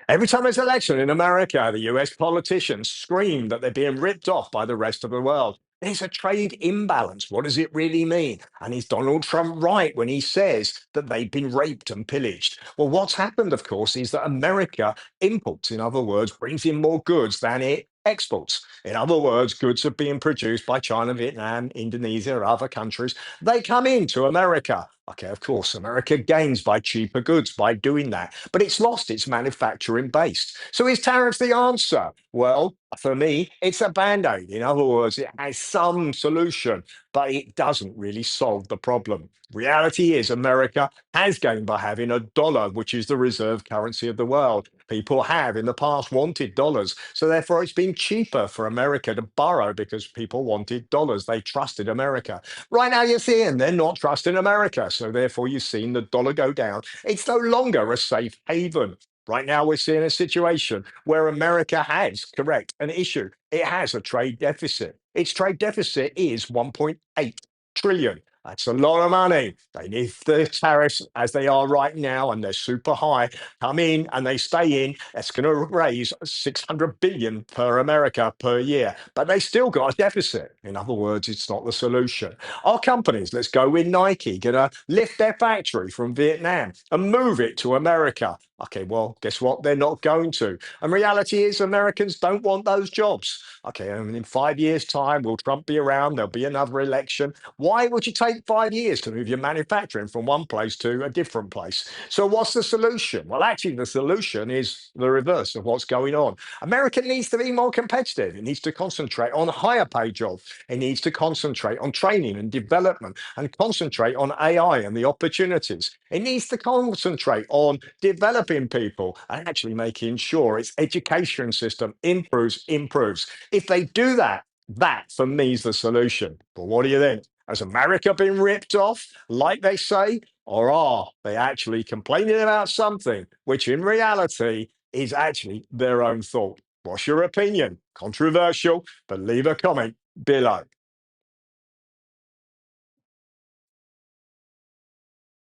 Every time there's an election in America, the US politicians scream that they're being ripped off by the rest of the world. There's a trade imbalance. What does it really mean? And is Donald Trump right when he says that they've been raped and pillaged? Well, what's happened, of course, is that America imports, in other words, brings in more goods than it exports. In other words, goods are being produced by China, Vietnam, Indonesia, or other countries. They come into America. Okay, of course, America gains by cheaper goods by doing that, but it's lost its manufacturing base. So is tariffs the answer? Well, for me, it's a band-aid. In other words, it has some solution, but it doesn't really solve the problem. Reality is America has gained by having a dollar, which is the reserve currency of the world. People have in the past wanted dollars. So therefore, it's been cheaper for America to borrow because people wanted dollars. They trusted America. Right now, you're seeing they're not trusting America. So therefore, you've seen the dollar go down. It's no longer a safe haven. Right now, we're seeing a situation where America has, correct, an issue. It has a trade deficit. Its trade deficit is 1.8 trillion. That's a lot of money. They need the tariffs as they are right now, and they're super high. Come in and they stay in. That's going to raise 600 billion per America per year. But they still got a deficit. In other words, it's not the solution. Our companies, let's go with Nike, going to lift their factory from Vietnam and move it to America. Okay, well, guess what? They're not going to. And reality is, Americans don't want those jobs. Okay, and in 5 years' time, will Trump be around? There'll be another election. Why would you take 5 years to move your manufacturing from one place to a different place? So, what's the solution? Well, actually, the solution is the reverse of what's going on. America needs to be more competitive. It needs to concentrate on higher paid jobs. It needs to concentrate on training and development and concentrate on AI and the opportunities. It needs to concentrate on developing people and actually making sure its education system improves. If they do that, that for me is the solution. But what do you think? Has America been ripped off, like they say, or are they actually complaining about something which in reality is actually their own fault? What's your opinion? Controversial, but leave a comment below.